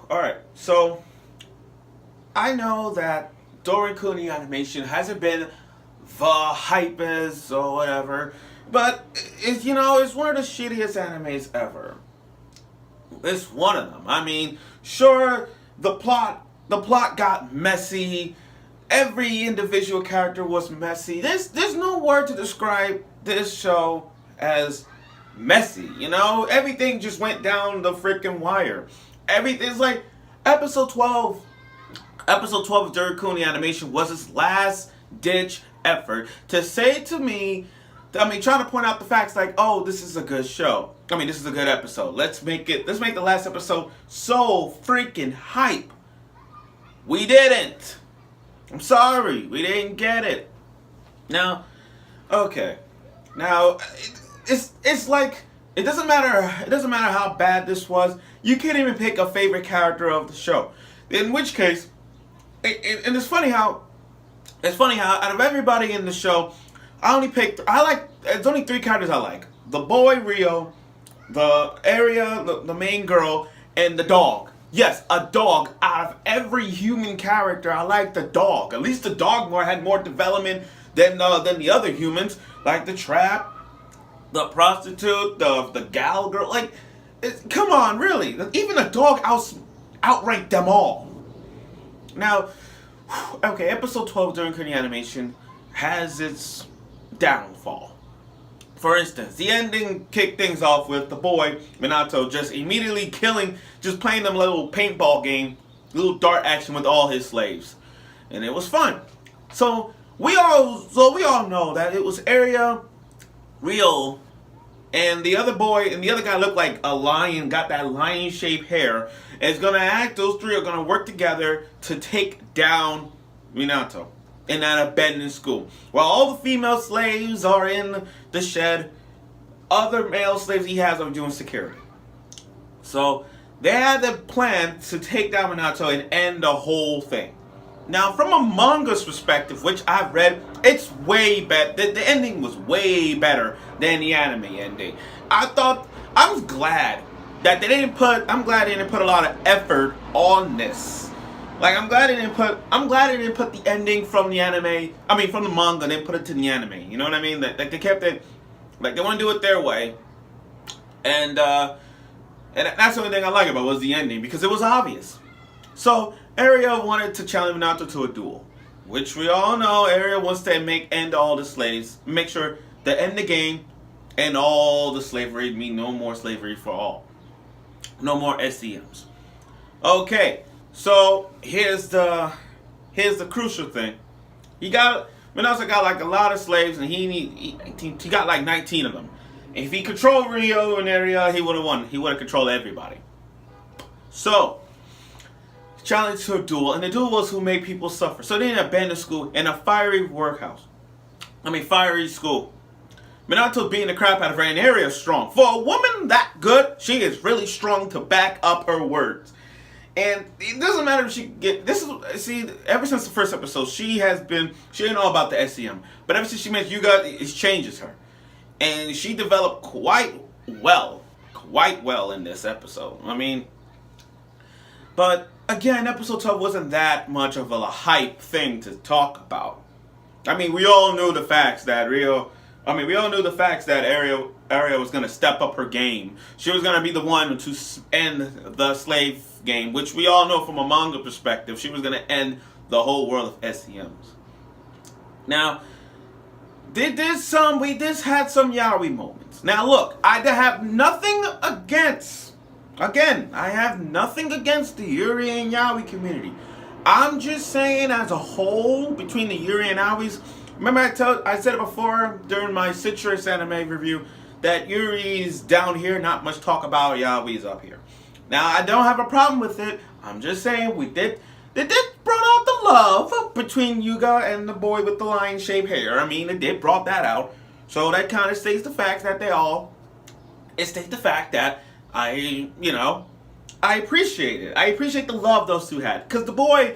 Alright, so I know that Dorei-Ku animation hasn't been the hypest or whatever, but it's one of the shittiest animes ever. It's one of them. I mean, sure, the plot got messy. Every individual character was messy. There's no word to describe this show as messy. Everything just went down the freaking wire. Everything's like episode 12. Episode 12 of Dorei-Ku animation was his last ditch effort to say to me, trying to point out the facts like, oh, this is a good show. This is a good episode. Let's make the last episode so freaking hype. We didn't. I'm sorry, we didn't get it. Now, okay. Now, it's like it doesn't matter how bad this was. You can't even pick a favorite character of the show. In which case, and it's funny how out of everybody in the show, there's only three characters I like. The boy Rio, the area, the main girl, and the dog. Yes, a dog. Out of every human character, I like the dog. At least the dog had more development than the other humans, like the trap, the prostitute, the gal girl. Like, come on, really? Even the dog outranked them all. Now, okay, episode 12 during Korean animation has its downfall. For instance, the ending kicked things off with the boy, Minato, just immediately playing them little paintball game, little dart action with all his slaves. And it was fun. So we all know that it was Area, Rio, and the other guy looked like a lion, got that lion-shaped hair. Those three are gonna work together to take down Minato in that abandoned school. While all the female slaves are in the shed, other male slaves he has are doing security. So they had the plan to take down Minato and end the whole thing. Now, from a manga's perspective, which I've read, it's way better. The ending was way better than the anime ending. I'm glad they didn't put a lot of effort on this. Like, I'm glad they didn't put the ending from the anime, from the manga, and then put it to the anime. You know what I mean? Like, they kept it, like, they want to do it their way. And that's the only thing I like about it was the ending, because it was obvious. So, Area wanted to challenge Minato to a duel, which we all know Area wants to end all the slaves, make sure to end the game, and all the slavery, mean no more slavery for all. No more SCMs. Okay. So here's the crucial thing. Minato got like a lot of slaves, and he got like 19 of them. And if he controlled Rio and Area, he would have won. He would have controlled everybody. So, challenged to a duel, and the duel was who made people suffer. So they abandoned school in a fiery school. Minato beating the crap out of her, and Area strong. For a woman that good, she is really strong to back up her words. And it doesn't matter if she ever since the first episode, she didn't know about the SCM. But ever since she met Yuga, it changes her. And she developed quite well in this episode. But again, episode 12 wasn't that much of a hype thing to talk about. We all knew the facts that Area was going to step up her game. She was going to be the one to end the slave game, which we all know from a manga perspective. She was going to end the whole world of SCMs. Now, we just had some yaoi moments. Now, look, I have nothing against the Yuri and yaoi community. I'm just saying, as a whole, between the Yuri and yaois, remember I said it before during my Citrus anime review that Yuri's down here, not much talk about, yaoi's up here. Now, I don't have a problem with it. I'm just saying they did brought out the love between Yuga and the boy with the lion-shaped hair. It did brought that out. So that kind of states the fact that I appreciate it. I appreciate the love those two had. Because the boy,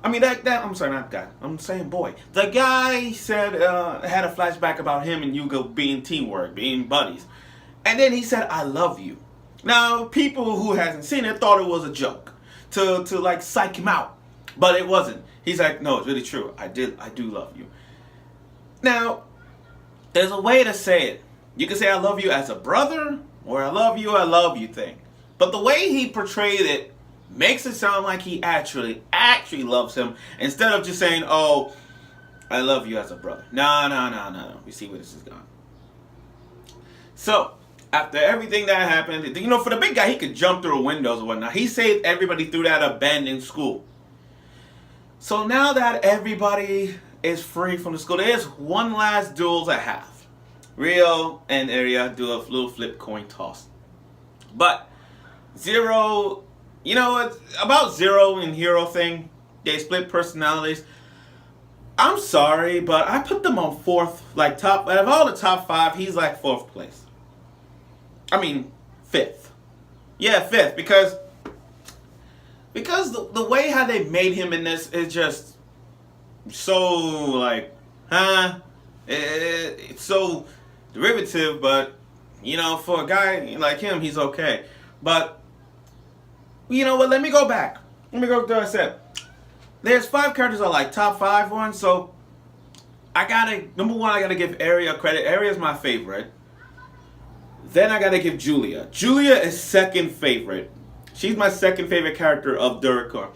I'm sorry, not guy. I'm saying boy. The guy said, had a flashback about him and Yuga being teamwork, being buddies. And then he said, I love you. Now, people who hasn't seen it thought it was a joke. to like psych him out. But it wasn't. He's like, no, it's really true. I do love you. Now, there's a way to say it. You can say I love you as a brother, or I love you thing. But the way he portrayed it makes it sound like he actually loves him, instead of just saying, oh, I love you as a brother. No. We see where this is going. So, after everything that happened, for the big guy, he could jump through windows or whatnot. He saved everybody through that abandoned school. So now that everybody is free from the school, there's one last duel to have. Rio and Area do a little flip coin toss. But Zero, about Zero and Hero thing, they split personalities. I'm sorry, but I put them on fourth, like top, out of all the top 5, he's like fourth place. I mean, fifth. Yeah, fifth, because the way how they made him in this is just so, like, it's so derivative, but, for a guy like him, he's okay. But, you know what, let me go back. Let me go to what I said. There's 5 characters that are like top 5 ones, so number one, I gotta give Area credit. Area's my favorite. Then I gotta give Julia. Julia is second favorite. She's my second favorite character of Dorei-Ku.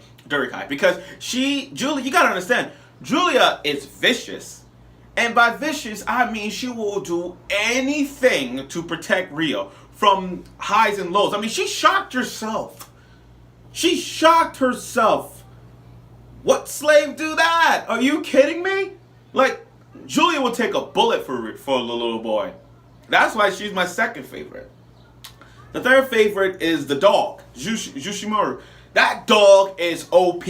Because Julia, you gotta understand, Julia is vicious. And by vicious, I mean she will do anything to protect Rio from highs and lows. I mean, she shocked herself. What slave do that? Are you kidding me? Like, Julia will take a bullet for the little boy. That's why she's my second favorite. The third favorite is the dog, Jushimaru. That dog is OP.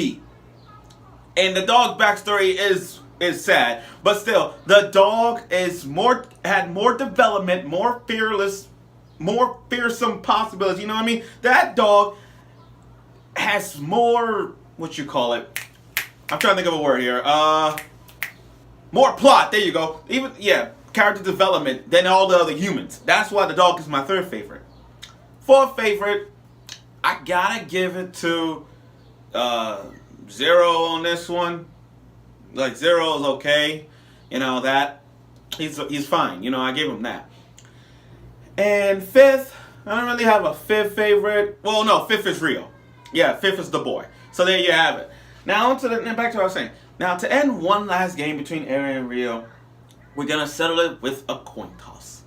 And the dog backstory is sad, but still, the dog had more development, more fearless, more fearsome possibilities. You know what I mean? That dog has more, I'm trying to think of a word here. More plot. There you go. Character development than all the other humans. That's why the dog is my third favorite. Fourth favorite, I gotta give it to Zero on this one. Like, Zero is okay. That he's fine. I gave him that. And fifth, I don't really have a fifth favorite. Well, no, fifth is Rio. Yeah, fifth is the boy. So there you have it. Now back to what I was saying. Now, to end one last game between Area and Rio, we're gonna settle it with a coin toss.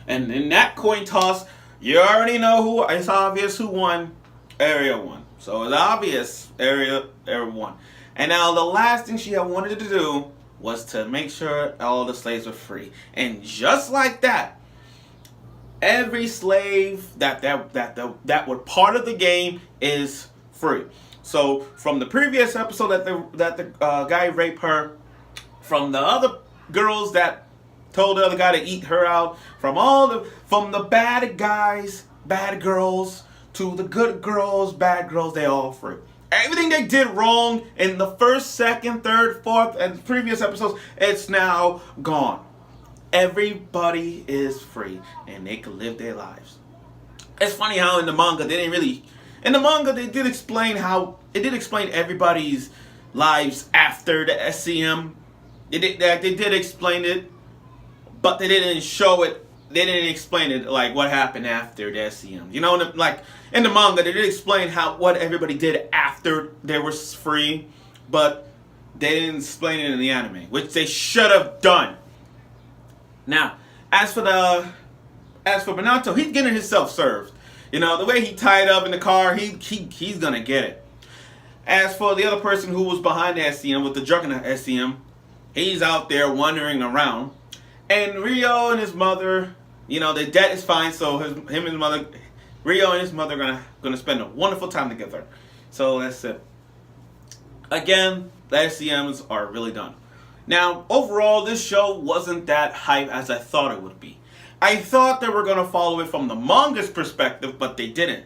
And in that coin toss, you already know it's obvious who won. Area won. So it's obvious Area won. And now the last thing she had wanted to do was to make sure all the slaves were free. And just like that, every slave that were part of the game is free. So from the previous episode that the guy raped her, from the other girls that told the other guy to eat her out, from the bad guys, bad girls, to the good girls, bad girls, they all free. Everything they did wrong in the first, second, third, fourth, and previous episodes, it's now gone. Everybody is free, and they can live their lives. It's funny how in the manga they did explain everybody's lives after the SCM. They did explain it, but they didn't show it. They didn't explain it, like what happened after the SCM. Like in the manga, they did explain what everybody did after they were free, but they didn't explain it in the anime, which they should have done. Now, as for Minato, he's getting himself served. The way he tied up in the car, he's gonna get it. As for the other person who was behind the SCM with the Juggernaut SCM, he's out there wandering around. And Rio and his mother, their debt is fine, so Rio and his mother are gonna spend a wonderful time together. So that's it. Again, the SCMs are really done. Now, overall, this show wasn't that hype as I thought it would be. I thought they were going to follow it from the manga's perspective, but they didn't.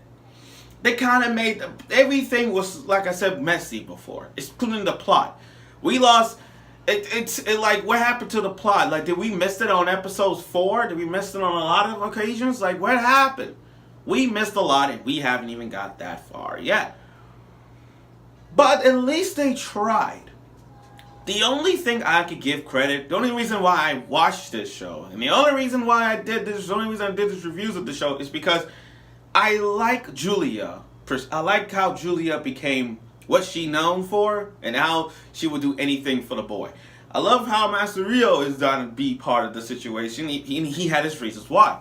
They kind of made... Everything was, like I said, messy before. Including the plot. We lost... Like, what happened to the plot? Like, did we miss it on episodes 4? Did we miss it on a lot of occasions? Like, what happened? We missed a lot, and we haven't even got that far yet. But at least they tried. The only thing I could give credit, the only reason why I watched this show, and the only reason why I did this, the only reason I did this reviews of the show is because I like Julia. I like how Julia became what she known for and how she would do anything for the boy. I love how Master Rio is trying to be part of the situation. He had his reasons why.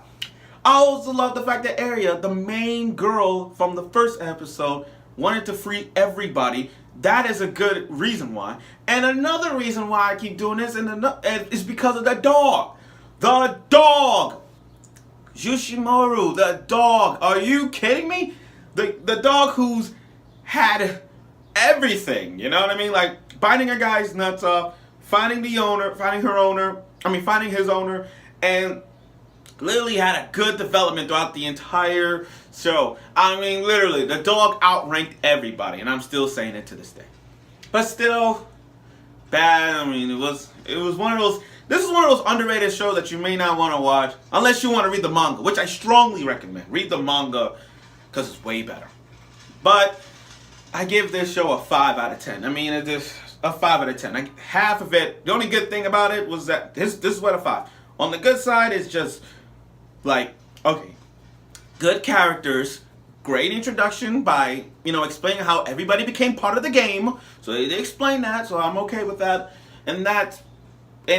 I also love the fact that Arya, the main girl from the first episode, wanted to free everybody. That is a good reason why. And another reason why I keep doing this is because of the dog. The dog! Yoshimoru, the dog. Are you kidding me? The dog who's had everything, you know what I mean? Like biting a guy's nuts off, finding his owner, and literally had a good development throughout the entire show. I mean, literally, the dog outranked everybody, and I'm still saying it to this day. But still, bad. I mean, it was one of those. This is one of those underrated shows that you may not want to watch unless you want to read the manga, which I strongly recommend. Read the manga because it's way better. But I give this show a 5 out of 10. I mean, it is a 5 out of 10. Like, half of it. The only good thing about it was that this is what a 5. On the good side, it's just like, okay, good characters, great introduction by, explaining how everybody became part of the game. So they explained that, so I'm okay with that. And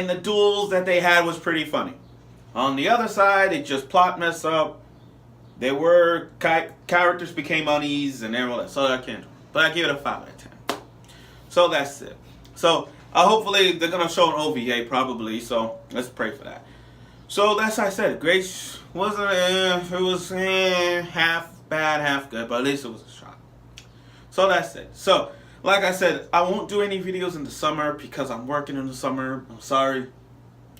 the duels that they had was pretty funny. On the other side, it just plot messed up. There were characters became unease and all that. So I can't. But I give it a 5 out of 10. So that's it. So hopefully they're gonna show an OVA probably. So let's pray for that. So that's I said. Grace wasn't. It was half bad, half good, but at least it was a shot. So that's it. So like I said, I won't do any videos in the summer because I'm working in the summer. I'm sorry.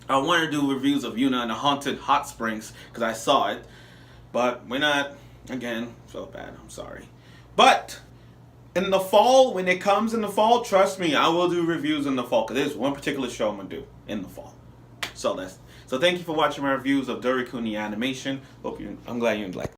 I want to do reviews of Yuna and the Haunted Hot Springs because I saw it. But we're not. Again, felt bad. I'm sorry. But in the fall, when it comes in the fall, trust me, I will do reviews in the fall because there's one particular show I'm going to do in the fall. So thank you for watching my reviews of Dorei-Ku animation. I'm glad you liked it.